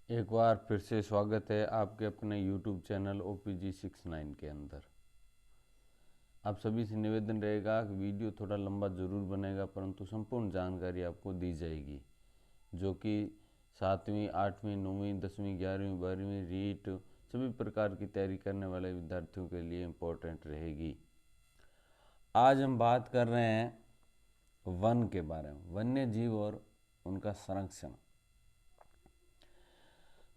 एक बार फिर से स्वागत है आपके अपने YouTube चैनल OPG69 के अंदर। आप सभी से निवेदन रहेगा कि वीडियो थोड़ा लंबा ज़रूर बनेगा, परंतु संपूर्ण जानकारी आपको दी जाएगी, जो कि 7वीं, 8वीं, 9वीं, 10वीं, 11वीं, 12वीं रीट सभी प्रकार की तैयारी करने वाले विद्यार्थियों के लिए इम्पोर्टेंट रहेगी। आज हम बात कर रहे हैं वन के बारे में, वन्य जीव और उनका संरक्षण।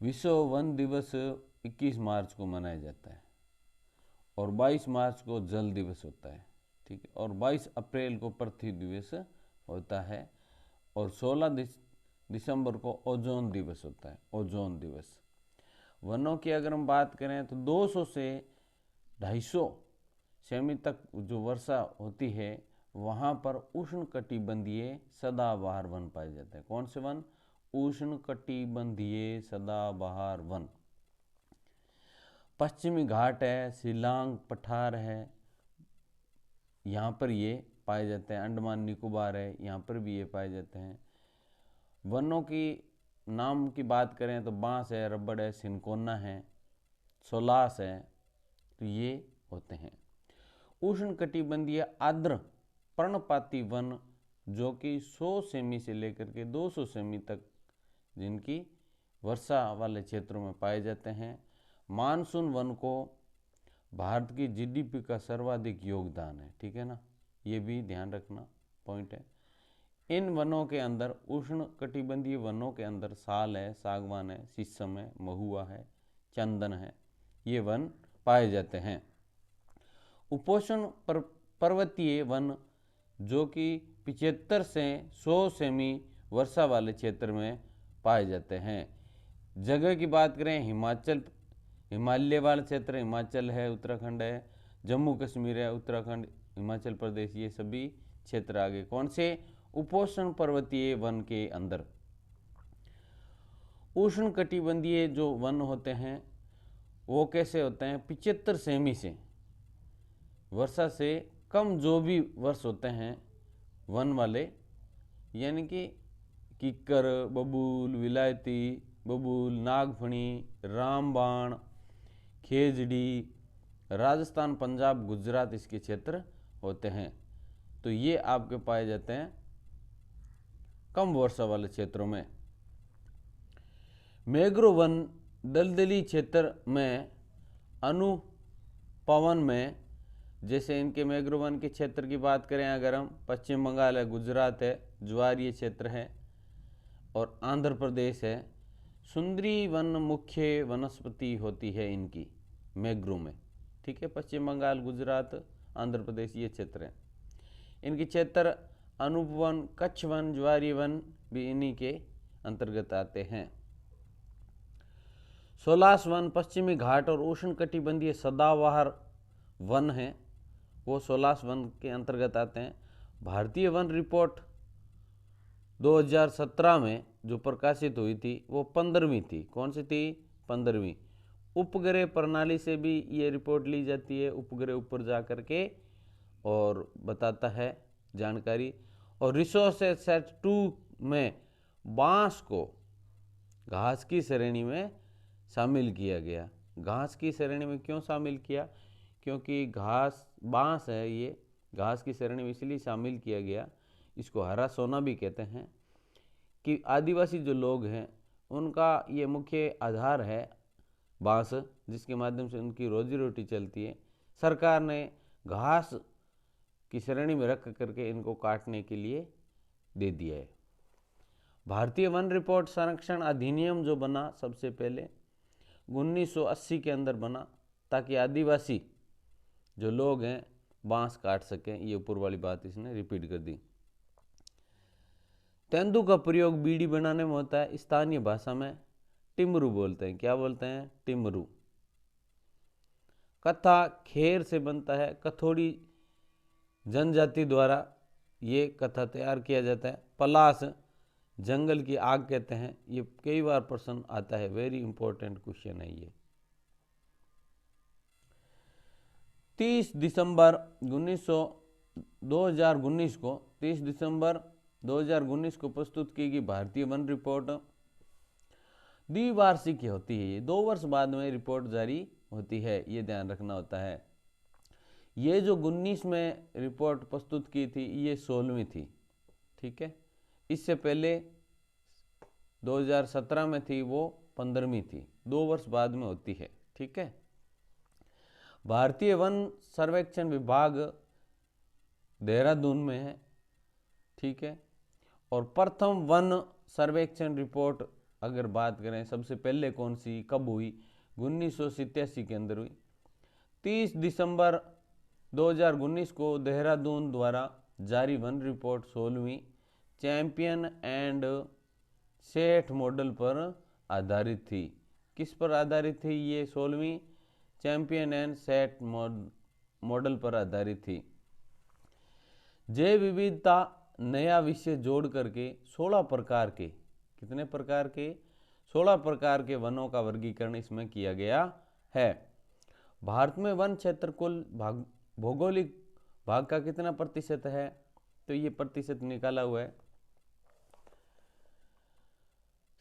विश्व वन दिवस 21 मार्च को मनाया जाता है और 22 मार्च को जल दिवस होता है, ठीक है। और 22 अप्रैल को पृथ्वी दिवस होता है और 16 दिसंबर को ओजोन दिवस होता है, ओजोन दिवस। वनों की अगर हम बात करें तो 200 से 250 सेमी तक जो वर्षा होती है, वहाँ पर उष्णकटिबंधीय सदाबहार वन पाए जाते हैं। कौन से वन? उष्णकटिबंधीय सदाबहार वन। पश्चिमी घाट है, शिलांग पठार है, यहाँ पर ये पाए जाते हैं। अंडमान निकोबार है, यहाँ पर भी ये पाए जाते हैं। वनों की नाम की बात करें तो बांस है, रबड़ है, सिनकोना है, सोलास है, तो ये होते हैं। उष्णकटिबंधीय आर्द्र पर्णपाती वन जो कि 100 सेमी से लेकर के 200 सेमी तक जिनकी वर्षा वाले क्षेत्रों में पाए जाते हैं। मानसून वन को भारत की जीडीपी का सर्वाधिक योगदान है, ठीक है ना, ये भी ध्यान रखना पॉइंट है। इन वनों के अंदर, उष्णकटिबंधीय वनों के अंदर साल है, सागवान है, शीशम है, महुआ है, चंदन है, ये वन पाए जाते हैं। उपोष्ण पर्वतीय वन जो कि 75 से 100 सेमी वर्षा वाले क्षेत्र में पाए जाते हैं। जगह की बात करें, हिमालय वाला क्षेत्र हिमाचल है, उत्तराखंड है, जम्मू कश्मीर है, उत्तराखंड, हिमाचल प्रदेश, ये सभी क्षेत्र आगे कौन से? उपोष्ण पर्वतीय वन के अंदर। उष्णकटिबंधीय जो वन होते हैं वो कैसे होते हैं? 75 सेमी से वर्षा से कम जो भी वर्ष होते हैं वन वाले, यानी कि किक्कर, बबूल, विलायती बबूल, नागफणी, रामबाण, खेजड़ी, राजस्थान, पंजाब, गुजरात इसके क्षेत्र होते हैं। तो ये आपके पाए जाते हैं कम वर्षा वाले क्षेत्रों में। मैंग्रोव वन दलदली क्षेत्र में, अनुपवन में, जैसे इनके मैंग्रोव वन के क्षेत्र की बात करें अगर हम, पश्चिम बंगाल है, गुजरात है, ज्वारीय क्षेत्र है, और आंध्र प्रदेश है। सुंदरी वन मुख्य वनस्पति होती है इनकी मैंग्रोव में, ठीक है। पश्चिम बंगाल, गुजरात, आंध्र प्रदेश ये क्षेत्र हैं। इनके क्षेत्र अनुपवन, कच्छ वन, ज्वारीय वन भी इन्हीं के अंतर्गत आते हैं। सोलास वन पश्चिमी घाट और उष्णकटिबंधीय सदाबहार वन हैं, वो सोलास वन के अंतर्गत आते हैं। भारतीय वन रिपोर्ट 2017 में जो प्रकाशित हुई थी वो 15वीं थी। कौन सी थी? 15वीं। उपग्रह प्रणाली से भी ये रिपोर्ट ली जाती है, उपग्रह ऊपर जा कर के और बताता है जानकारी। और रिसोर्स सेट 2 में बांस को घास की श्रेणी में शामिल किया गया। घास की श्रेणी में क्यों शामिल किया? क्योंकि बांस है, ये घास की श्रेणी में इसलिए शामिल किया गया, इसको हरा सोना भी कहते हैं, कि आदिवासी जो लोग हैं उनका ये मुख्य आधार है बांस, जिसके माध्यम से उनकी रोजी रोटी चलती है। सरकार ने घास की श्रेणी में रख करके इनको काटने के लिए दे दिया है। भारतीय वन रिपोर्ट संरक्षण अधिनियम जो बना सबसे पहले 1980 के अंदर बना, ताकि आदिवासी जो लोग हैं बांस काट सकें। ये ऊपर वाली बात इसने रिपीट कर दी। तेंदू का प्रयोग बीड़ी बनाने में होता है। स्थानीय भाषा में टिमरू बोलते हैं। क्या बोलते हैं? टिमरू। कथा खेर से बनता है। कथोड़ी जनजाति द्वारा ये कथा तैयार किया जाता है। पलास जंगल की आग कहते हैं। ये कई बार प्रश्न आता है, वेरी इंपॉर्टेंट क्वेश्चन है ये। 30 दिसंबर 2019 को प्रस्तुत की गई भारतीय वन रिपोर्ट द्विवार्षिक होती है, ये 2 वर्ष बाद में रिपोर्ट जारी होती है, ये ध्यान रखना होता है। ये जो 19 में रिपोर्ट प्रस्तुत की थी ये 16वीं थी, ठीक है। इससे पहले 2017 में थी वो 15वीं थी, 2 वर्ष बाद में होती है, ठीक है। भारतीय वन सर्वेक्षण विभाग देहरादून में है, ठीक है। और प्रथम वन सर्वेक्षण रिपोर्ट अगर बात करें सबसे पहले कौन सी कब हुई, 1987 के अंदर हुई। 30 दिसंबर 2019 को देहरादून द्वारा जारी वन रिपोर्ट 16वीं चैंपियन एंड सेठ मॉडल पर आधारित थी। किस पर आधारित थी ये 16वीं चैंपियन एंड सेठ मॉडल पर आधारित थी। जैव विविधता नया विषय जोड़ करके 16 प्रकार के, कितने प्रकार के, 16 प्रकार के वनों का वर्गीकरण इसमें किया गया है। भारत में वन क्षेत्र कुल भौगोलिक भाग का कितना प्रतिशत है, तो ये प्रतिशत निकाला हुआ है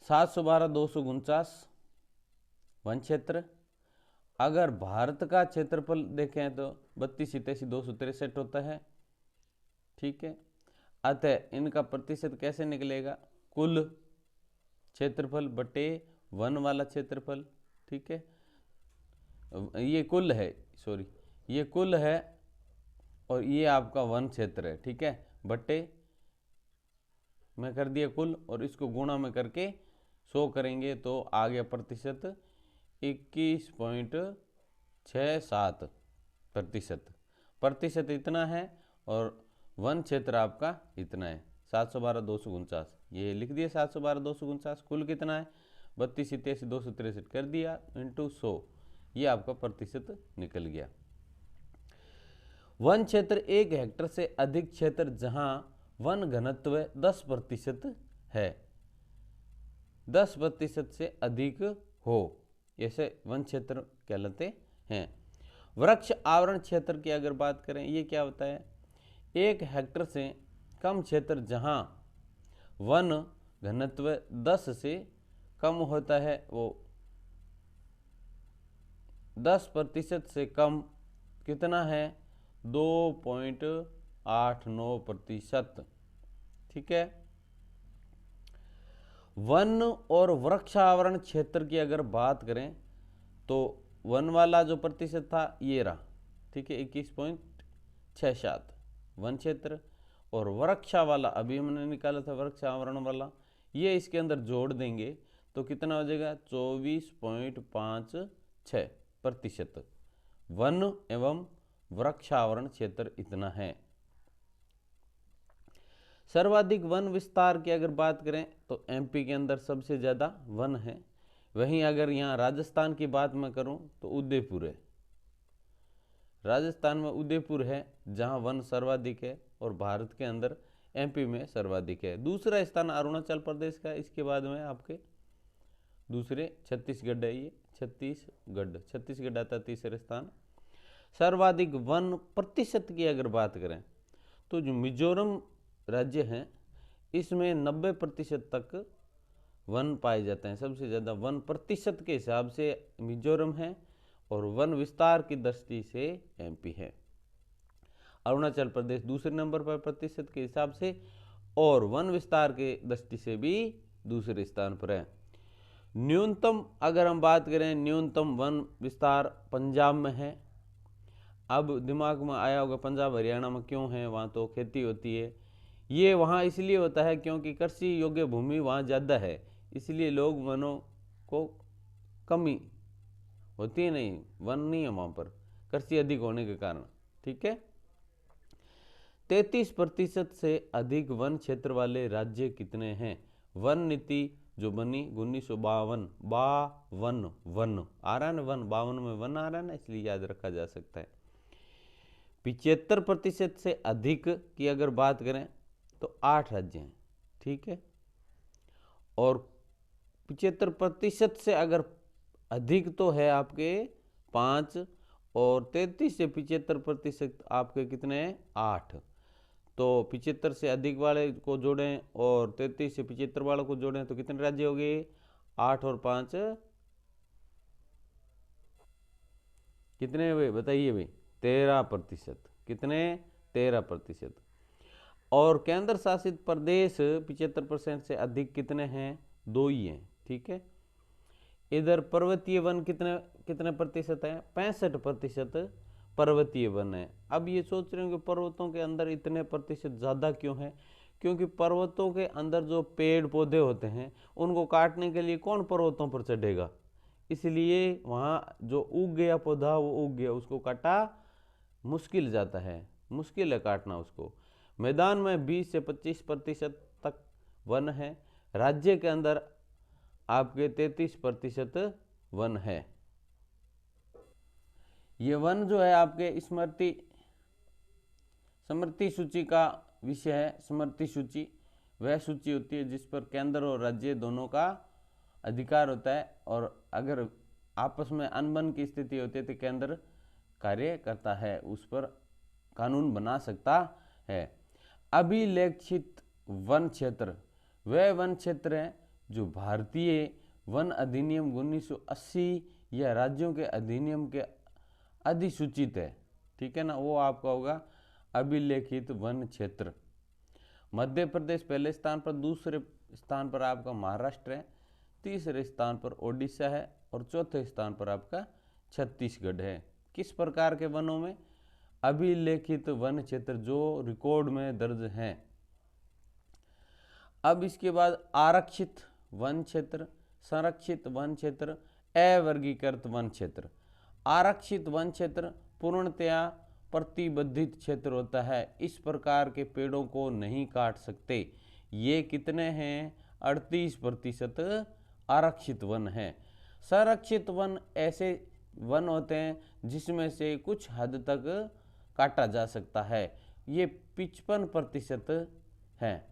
712,249 वन क्षेत्र। अगर भारत का क्षेत्रफल देखें तो 32,87,263 होता है, ठीक है। अतः इनका प्रतिशत कैसे निकलेगा, कुल क्षेत्रफल बटे वन वाला क्षेत्रफल, ठीक है। ये कुल है, सॉरी ये कुल है और ये आपका वन क्षेत्र है, ठीक है, बटे मैं कर दिया कुल और इसको गुणा में करके 100 करेंगे तो आ गया प्रतिशत 21.67 प्रतिशत इतना है और वन क्षेत्र आपका इतना है 712,249, ये लिख दिया 712,249। कुल कितना है 32,87,263 कर दिया इंटू 100, ये आपका प्रतिशत निकल गया। वन क्षेत्र 1 हेक्टेयर से अधिक क्षेत्र जहां वन घनत्व 10% है, 10% से अधिक हो, ऐसे वन क्षेत्र कहलाते हैं। वृक्ष आवरण क्षेत्र की अगर बात करें, ये क्या होता है, 1 हेक्टेयर से कम क्षेत्र जहां वन घनत्व 10 से कम होता है, वो 10% से कम कितना है 2.89%, ठीक है। वन और वृक्षावरण क्षेत्र की अगर बात करें तो वन वाला जो प्रतिशत था ये रहा, ठीक है 21.67 वन क्षेत्र, और वृक्षा वाला अभी हमने निकाला था वृक्षावरण वाला, ये इसके अंदर जोड़ देंगे तो कितना हो जाएगा 24.56% वन एवं वृक्षावरण क्षेत्र इतना है। सर्वाधिक वन विस्तार की अगर बात करें तो एमपी के अंदर सबसे ज़्यादा वन है। वहीं अगर यहाँ राजस्थान की बात मैं करूँ तो उदयपुर है, राजस्थान में उदयपुर है जहाँ वन सर्वाधिक है और भारत के अंदर एमपी में सर्वाधिक है। दूसरा स्थान अरुणाचल प्रदेश का, इसके बाद में आपके दूसरे छत्तीसगढ़ है, ये छत्तीसगढ़ आता तीसरे स्थान। सर्वाधिक वन प्रतिशत की अगर बात करें तो जो मिजोरम राज्य हैं इसमें 90% तक वन पाए जाते हैं। सबसे ज़्यादा वन प्रतिशत के हिसाब से मिजोरम है और वन विस्तार की दृष्टि से एमपी है। अरुणाचल प्रदेश दूसरे नंबर पर प्रतिशत के हिसाब से और वन विस्तार के दृष्टि से भी दूसरे स्थान पर है। न्यूनतम अगर हम बात करें, न्यूनतम वन विस्तार पंजाब में है। अब दिमाग में आया होगा पंजाब हरियाणा में क्यों है, वहाँ तो खेती होती है। ये वहाँ इसलिए होता है क्योंकि कृषि योग्य भूमि वहाँ ज़्यादा है, इसलिए लोग वनों को कमी होती है, नहीं वन नहीं है वहाँ पर, कृषि अधिक होने के कारण, ठीक है। 33% से अधिक वन क्षेत्र वाले राज्य कितने हैं। वन नीति जो बनी 1952, 52 वन आ रहा है ना, 52 में वन आ रहा है ना, इसलिए याद रखा जा सकता है। 75% से अधिक की अगर बात करें तो 8 राज्य हैं, ठीक है। और 75% से अगर अधिक तो है आपके 5, और 33 से 75% आपके कितने हैं 8। तो 75 से अधिक वाले को जोड़ें और 33 से 75 वालों को जोड़ें तो कितने राज्य हो गए 8 और 5 कितने हुए बताइए भाई? 13%। कितने? 13%। और केंद्र शासित प्रदेश 75% से अधिक कितने हैं? 2 ही हैं। ठीक है। इधर पर्वतीय वन कितने कितने प्रतिशत है? 65% पर्वतीय वन है। अब ये सोच रहे हो कि पर्वतों के अंदर इतने प्रतिशत ज़्यादा क्यों है? क्योंकि पर्वतों के अंदर जो पेड़ पौधे होते हैं उनको काटने के लिए कौन पर्वतों पर चढ़ेगा, इसलिए वहाँ जो उग गया पौधा वो उग गया, उसको काटा मुश्किल जाता है, मुश्किल है काटना उसको। मैदान में 20 से 25% तक वन है। राज्य के अंदर आपके 33% वन है। ये वन जो है आपके स्मृति सूची का विषय है। स्मृति सूची वह सूची होती है जिस पर केंद्र और राज्य दोनों का अधिकार होता है, और अगर आपस में अनबन की स्थिति होती है तो केंद्र कार्य करता है, उस पर कानून बना सकता है। अभिलेखित वन क्षेत्र वह वन क्षेत्र है जो भारतीय वन अधिनियम 1980 या राज्यों के अधिनियम के अधिसूचित है। ठीक है ना, वो आपका होगा अभिलेखित वन क्षेत्र। मध्य प्रदेश पहले स्थान पर, दूसरे स्थान पर आपका महाराष्ट्र है, तीसरे स्थान पर ओडिशा है और चौथे स्थान पर आपका छत्तीसगढ़ है। किस प्रकार के वनों में? अभिलेखित वन क्षेत्र जो रिकॉर्ड में दर्ज हैं। अब इसके बाद आरक्षित वन क्षेत्र, संरक्षित वन क्षेत्र, अवर्गीकृत वन क्षेत्र। आरक्षित वन क्षेत्र पूर्णतया प्रतिबंधित क्षेत्र होता है, इस प्रकार के पेड़ों को नहीं काट सकते। ये कितने हैं? 38% आरक्षित वन है। संरक्षित वन ऐसे वन होते हैं जिसमें से कुछ हद तक काटा जा सकता है, ये 55% है।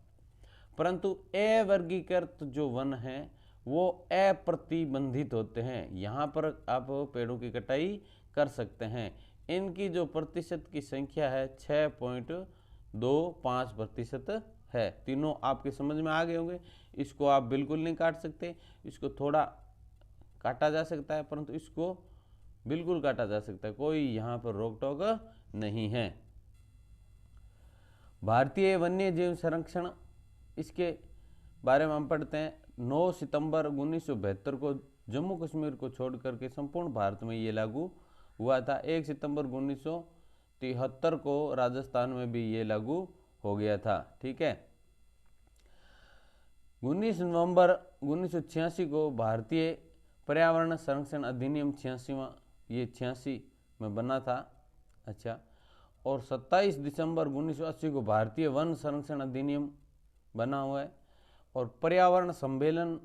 परंतु अवर्गीकृत जो वन है वो अप्रतिबंधित होते हैं, यहाँ पर आप पेड़ों की कटाई कर सकते हैं। इनकी जो प्रतिशत की संख्या है 6.25% है। तीनों आपके समझ में आ गए होंगे। इसको आप बिल्कुल नहीं काट सकते, इसको थोड़ा काटा जा सकता है, परंतु इसको बिल्कुल काटा जा सकता है, कोई यहाँ पर रोक टोक नहीं है। भारतीय वन्य जीव संरक्षण, इसके बारे में हम पढ़ते हैं। 9 सितंबर 1972 को जम्मू कश्मीर को छोड़ करके संपूर्ण भारत में ये लागू हुआ था। 1 सितंबर 1973 को राजस्थान में भी ये लागू हो गया था। ठीक है। 19 नवंबर 1986 को भारतीय पर्यावरण संरक्षण अधिनियम 86वां ये 86 में बना था। अच्छा। और 27 दिसंबर 1980 को भारतीय वन संरक्षण अधिनियम बना हुआ है। और पर्यावरण सम्मेलन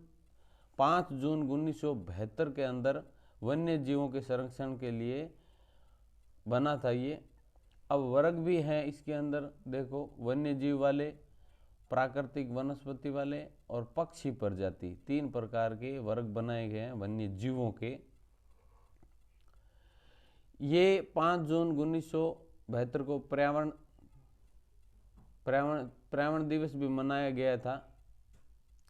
5 जून 1972 के अंदर वन्य जीवों के संरक्षण के लिए बना था ये। अब वर्ग भी हैं इसके अंदर, देखो, वन्य जीव वाले, प्राकृतिक वनस्पति वाले और पक्षी प्रजाति, 3 प्रकार के वर्ग बनाए गए हैं वन्य जीवों के। ये 5 जून 1972 को पर्यावरण दिवस भी मनाया गया था।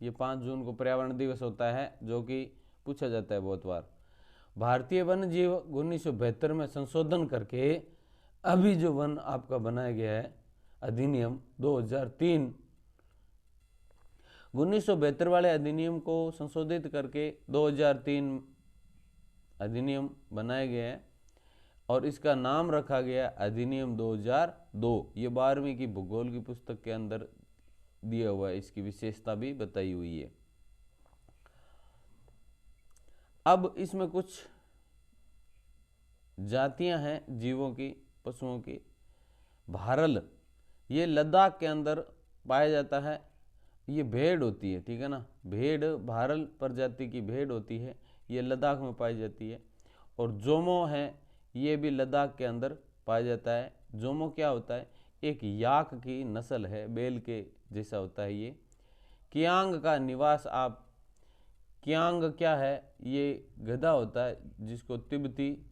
ये 5 जून को पर्यावरण दिवस होता है, जो कि पूछा जाता है बहुत बार। भारतीय वन जीव 1972 में संशोधन करके अभी जो वन आपका बनाया गया है अधिनियम 2003, 1972 वाले अधिनियम को संशोधित करके 2003 अधिनियम बनाया गया है और इसका नाम रखा गया अधिनियम 2002। ये 12वीं की भूगोल की पुस्तक के अंदर दिया हुआ है, इसकी विशेषता भी बताई हुई है। अब इसमें कुछ जातियां हैं जीवों की, पशुओं की। भारल, ये लद्दाख के अंदर पाया जाता है। ये भेड़ होती है, ठीक है ना, भेड़, भारल प्रजाति की भेड़ होती है, ये लद्दाख में पाई जाती है। और जोमो है, ये भी लद्दाख के अंदर पाया जाता है। जोमो क्या होता है? एक याक की नस्ल है, बैल के जैसा होता है ये। कियांग का निवास, आप कियांग क्या है? ये गधा होता है जिसको तिब्बती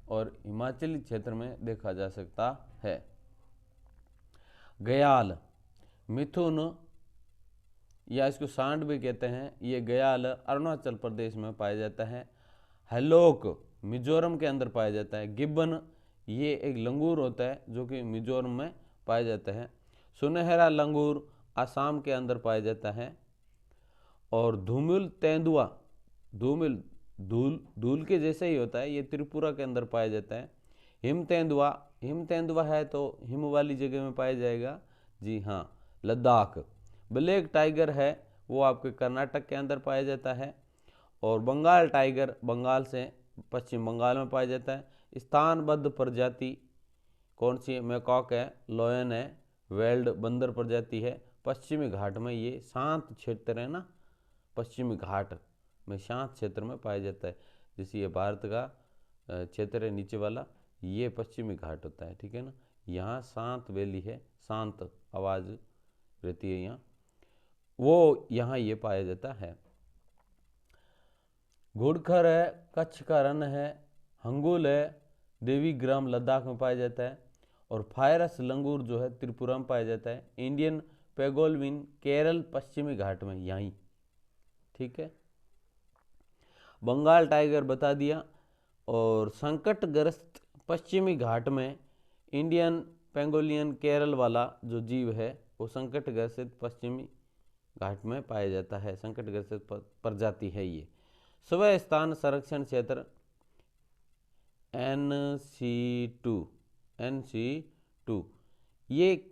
और हिमाचली क्षेत्र में देखा जा सकता है। गयाल, मिथुन, या इसको सांड भी कहते हैं, ये गयाल अरुणाचल प्रदेश में पाया जाता है। हैलोक मिजोरम के अंदर पाया जाता है। गिब्बन ये एक लंगूर होता है जो कि मिजोरम में पाया जाता है। सुनहरा लंगूर असम के अंदर पाया जाता है। और धूमिल तेंदुआ, धूमिल धूल के जैसे ही होता है, ये त्रिपुरा के अंदर पाया जाता है। हिम तेंदुआ है तो हिम वाली जगह में पाया जाएगा, जी हाँ, लद्दाख। ब्लैक टाइगर है वो आपके कर्नाटक के अंदर पाया जाता है। और बंगाल टाइगर बंगाल से पश्चिम बंगाल में पाया जाता है। स्थानबद्ध प्रजाति कौन सी है? मैकॉक है, लोयन है, वेल्ड बंदर प्रजाति है। पश्चिमी घाट में ये शांत क्षेत्र है ना, पश्चिमी घाट में शांत क्षेत्र में पाया जाता है। जैसे ये भारत का क्षेत्र है नीचे वाला, ये पश्चिमी घाट होता है, ठीक है ना। यहाँ शांत वैली है, शांत आवाज़ रहती है यहाँ, वो यहाँ ये पाया जाता है। घुड़खर है, कच्छ का रण है, हंगुल है, देवीग्राम लद्दाख में पाया जाता है। और फायरस लंगूर जो है त्रिपुरा में पाया जाता है। इंडियन पेगोलविन केरल पश्चिमी घाट में यहीं, ठीक है। बंगाल टाइगर बता दिया। और संकटग्रस्त पश्चिमी घाट में इंडियन पेंगोलियन केरल वाला जो जीव है वो संकटग्रस्त पश्चिमी घाट में पाया जाता है, संकटग्रस्त प्रजाति है ये। स्व स्थान संरक्षण क्षेत्र NC2 ये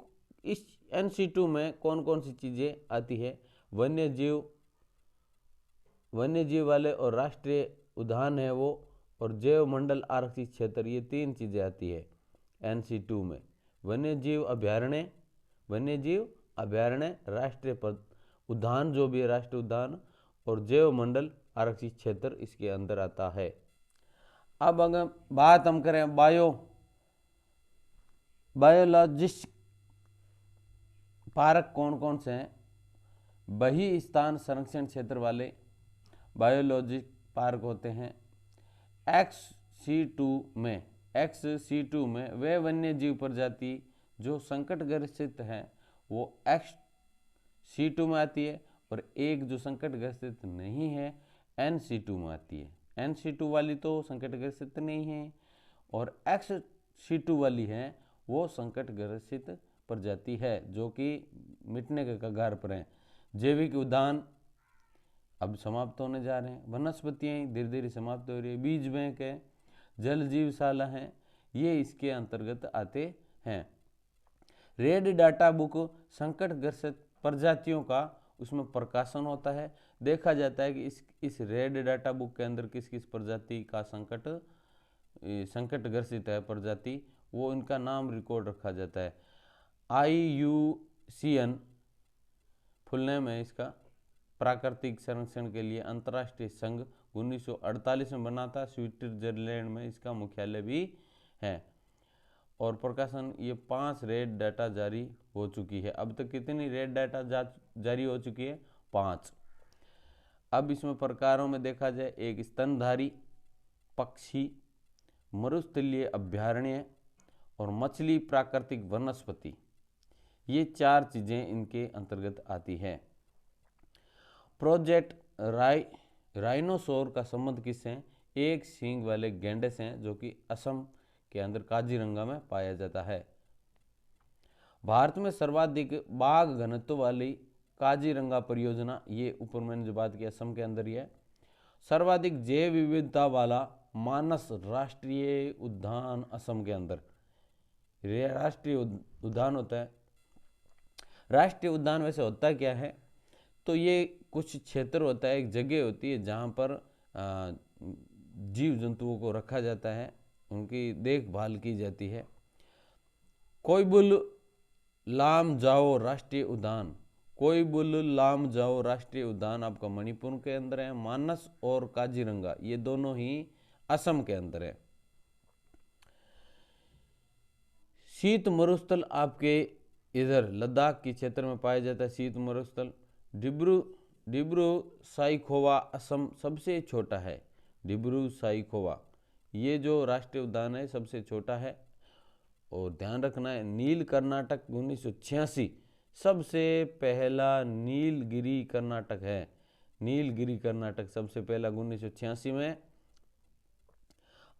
इस NC2 में कौन कौन सी चीज़ें आती है? वन्यजीव वाले और राष्ट्रीय उद्यान है वो, और जैव मंडल आरक्षित क्षेत्र, ये 3 चीज़ें आती है NC2 में। वन्यजीव अभ्यारण्य, राष्ट्रीय उद्यान जो भी है राष्ट्रीय उद्यान, और जैव मंडल आरक्षित क्षेत्र इसके अंदर आता है। अब अगर बात हम करें बायोलॉजिस्ट पार्क कौन कौन से हैं? वही स्थान संरक्षण क्षेत्र वाले बायोलॉजिक पार्क होते हैं। XC2 में वे वन्य जीव प्रजाति जो संकटग्रस्त हैं वो XC2 में आती है, और एक जो संकटग्रस्त नहीं है NC2 में आती है। NC2 वाली तो संकटग्रस्त नहीं है, और XC2 वाली है वो संकटग्रस्त प्रजाति है जो कि मिटने के कगार पर है। जैविक उद्यान अब समाप्त होने जा रहे हैं, वनस्पतियाँ धीरे धीरे समाप्त हो रही है, बीज बैंक है, जल जीवशाला है, ये इसके अंतर्गत आते हैं। रेड डाटा बुक संकटग्रस्त प्रजातियों का उसमें प्रकाशन होता है। देखा जाता है कि इस रेड डाटा बुक के अंदर किस किस प्रजाति का संकटग्रसित है प्रजाति, वो इनका नाम रिकॉर्ड रखा जाता है। IUCN फुल नेम है इसका, प्राकृतिक संरक्षण के लिए अंतर्राष्ट्रीय संघ 1948 में बना था। स्विट्जरलैंड में इसका मुख्यालय भी है। और प्रकाशन ये 5 रेड डाटा जारी हो चुकी है। अब तक कितनी रेड डाटा जारी हो चुकी है? 5। अब इसमें प्रकारों में देखा जाए, एक स्तनधारी पक्षी, मरुस्थलीय अभ्यारण्य और मछली प्राकृतिक वनस्पति, ये 4 चीज़ें इनके अंतर्गत आती है। प्रोजेक्ट राइनोसोर का संबंध किससे? एक सींग वाले गैंडे से हैं जो कि असम के अंदर काजीरंगा में पाया जाता है। भारत में सर्वाधिक बाघ घनत्व वाली काजीरंगा परियोजना, ये ऊपर मैंने जो बात की असम के अंदर ही है। सर्वाधिक जैव विविधता वाला मानस राष्ट्रीय उद्यान असम के अंदर, राष्ट्रीय उद्यान होता है। राष्ट्रीय उद्यान वैसे होता क्या है? तो ये कुछ क्षेत्र होता है, एक जगह होती है जहाँ पर जीव जंतुओं को रखा जाता है, उनकी देखभाल की जाती है। कोइबुल लामजाओ राष्ट्रीय उद्यान, कोइबुल लामजाओ राष्ट्रीय उद्यान आपका मणिपुर के अंदर है। मानस और काजीरंगा ये दोनों ही असम के अंदर है। शीत मरुस्थल आपके इधर लद्दाख के क्षेत्र में पाया जाता है। शीत मरुस्थल डिब्रू साइखोवा असम सबसे छोटा है। डिब्रू साइखोवा ये जो राष्ट्रीय उद्यान है सबसे छोटा है। और ध्यान रखना है, नील कर्नाटक 1986 सबसे पहला नीलगिरी कर्नाटक है। नीलगिरी कर्नाटक सबसे पहला 1986 में।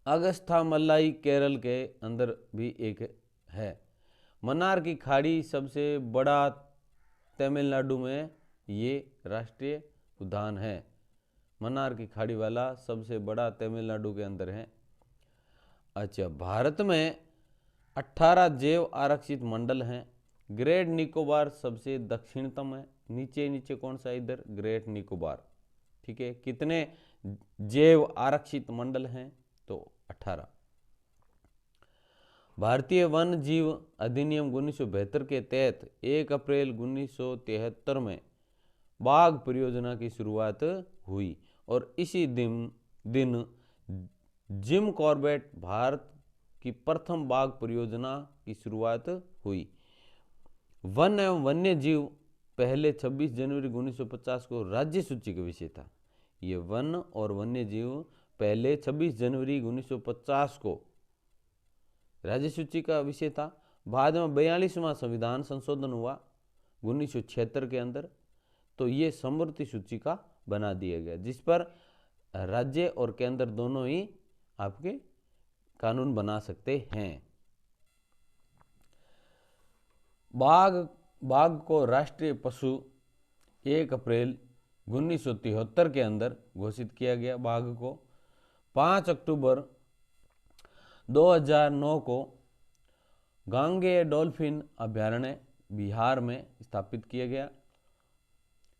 अगस्थामलाई केरल के अंदर भी एक है। मन्नार की खाड़ी सबसे बड़ा तमिलनाडु में ये राष्ट्रीय उद्यान है। मन्नार की खाड़ी वाला सबसे बड़ा तमिलनाडु के अंदर है। अच्छा, भारत में 18 जैव आरक्षित मंडल हैं। ग्रेट निकोबार सबसे दक्षिणतम है। नीचे नीचे कौन सा, इधर ग्रेट निकोबार। ठीक है, कितने जैव आरक्षित मंडल हैं, तो 18। भारतीय वन जीव अधिनियम 1972 के तहत 1 अप्रैल 1973 में बाघ परियोजना की शुरुआत हुई और इसी दिन जिम कॉर्बेट भारत की प्रथम बाघ परियोजना की शुरुआत हुई। वन एवं वन्य जीव पहले 26 जनवरी 1950 को राज्य सूची का विषय था। ये वन और वन्य जीव पहले 26 जनवरी 1950 को राज्य सूची का विषय था। बाद में 42वां संविधान संशोधन हुआ 1976 के अंदर, तो ये समवर्ती सूची का बना दिया गया, जिस पर राज्य और केंद्र दोनों ही आपके कानून बना सकते हैं। बाघ को राष्ट्रीय पशु 1 अप्रैल 1973 के अंदर घोषित किया गया। बाघ को 5 अक्टूबर 2009 को गांगेय डॉल्फिन अभयारण्य बिहार में स्थापित किया गया।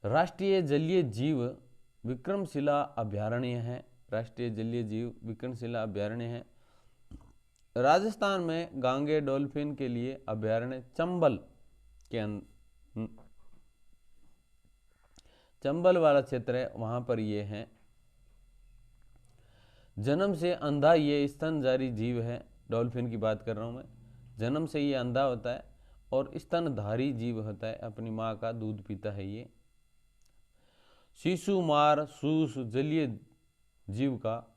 राष्ट्रीय जलीय जीव विक्रमशिला अभयारण्य है। राष्ट्रीय जलीय जीव विक्रमशिला अभयारण्य है। राजस्थान में गांगेय डॉल्फिन के लिए अभयारण्य चंबल वाला क्षेत्र है, वहां पर ये है। जन्म से अंधा ये स्तनधारी जीव है। डॉल्फिन की बात कर रहा हूं मैं। जन्म से ये अंधा होता है और स्तनधारी जीव होता है, अपनी माँ का दूध पीता है ये। शिशुमार सूस जलीय जीव का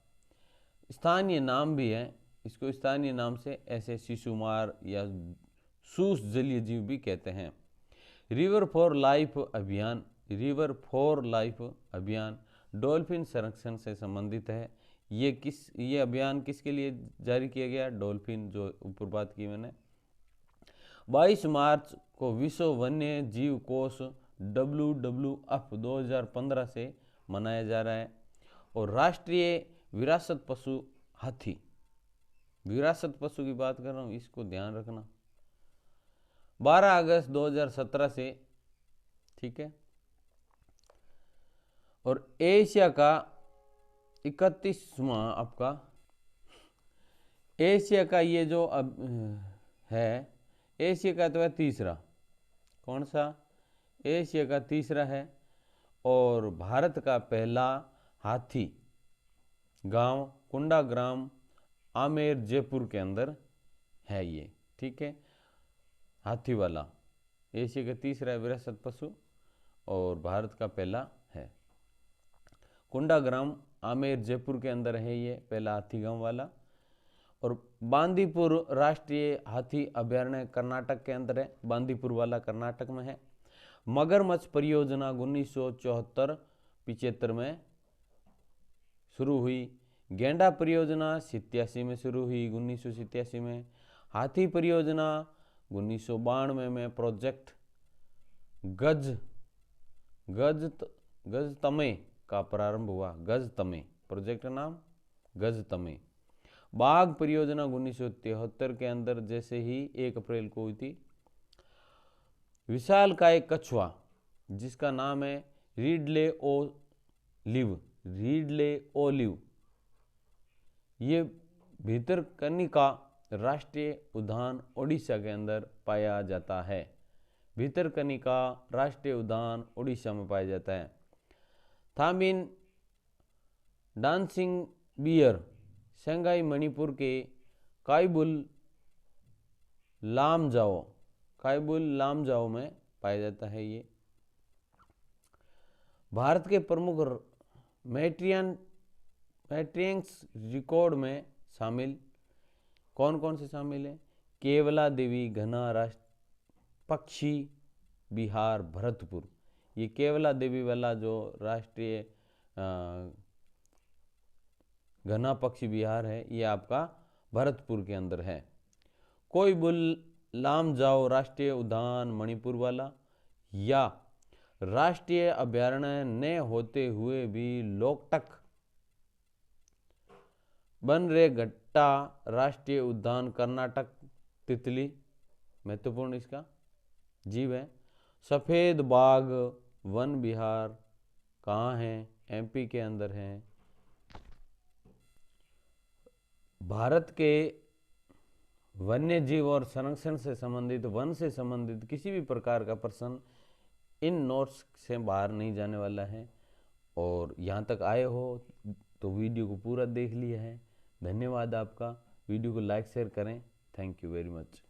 स्थानीय नाम भी है। इसको स्थानीय नाम से ऐसे शिशुमार या सूस जलीय जीव भी कहते हैं। रिवर फॉर लाइफ अभियान डॉल्फिन संरक्षण से संबंधित है। ये अभियान किसके लिए जारी किया गया? डॉल्फिन, जो ऊपर बात की मैंने। 22 मार्च को विश्व वन्य जीव कोष WWF 2015 से मनाया जा रहा है। और राष्ट्रीय विरासत पशु हाथी, विरासत पशु की बात कर रहा हूं, इसको ध्यान रखना। 12 अगस्त 2017 से, ठीक है। और एशिया का 31वां आपका एशिया का ये जो अब है, एशिया का तो तीसरा, कौन सा? एशिया का तीसरा है। और भारत का पहला हाथी गांव कुंडा ग्राम आमेर जयपुर के अंदर है ये, ठीक है। हाथी वाला एशिया का तीसरा विरासत पशु और भारत का पहला है। कुंडा ग्राम आमेर जयपुर के अंदर है ये पहला हाथी गांव वाला। और बांदीपुर राष्ट्रीय हाथी अभयारण्य कर्नाटक के अंदर है। बांदीपुर वाला कर्नाटक में है। मगरमच्छ परियोजना 1974-75 में शुरू हुई। गेंडा परियोजना 87 में शुरू हुई, 1987 में। हाथी परियोजना 1992 में प्रोजेक्ट गजतमे का प्रारंभ हुआ। गजतमे प्रोजेक्ट नाम गजतमे। बाघ परियोजना 1973 के अंदर जैसे ही 1 अप्रैल को हुई थी। विशालकाय कछुआ जिसका नाम है रीडले ओलिव, ये भितरकनिका राष्ट्रीय उद्यान ओडिशा के अंदर पाया जाता है। भितरकनिका राष्ट्रीय उद्यान ओडिशा में पाया जाता है। थामिन डांसिंग बियर शंघाई मणिपुर के काइबुल लामजाओ में पाया जाता है। ये भारत के प्रमुख मैट्रियंस रिकॉर्ड में शामिल कौन कौन से शामिल हैं? केवला देवी घना राष्ट्र पक्षी बिहार भरतपुर। ये केवला देवी वाला जो राष्ट्रीय घना पक्षी विहार है ये आपका भरतपुर के अंदर है। कोई बुल लाम जाओ राष्ट्रीय उद्यान मणिपुर वाला, या राष्ट्रीय अभयारण्य न होते हुए भी लोकटक बनरेगट्टा राष्ट्रीय उद्यान कर्नाटक तितली महत्वपूर्ण इसका जीव है। सफेद बाघ वन विहार कहाँ है? एमपी के अंदर है। भारत के वन्य जीव और संरक्षण से संबंधित, वन से संबंधित किसी भी प्रकार का प्रश्न इन नोट्स से बाहर नहीं जाने वाला है। और यहाँ तक आए हो तो वीडियो को पूरा देख लिया है। धन्यवाद आपका। वीडियो को लाइक शेयर करें। Thank you very much.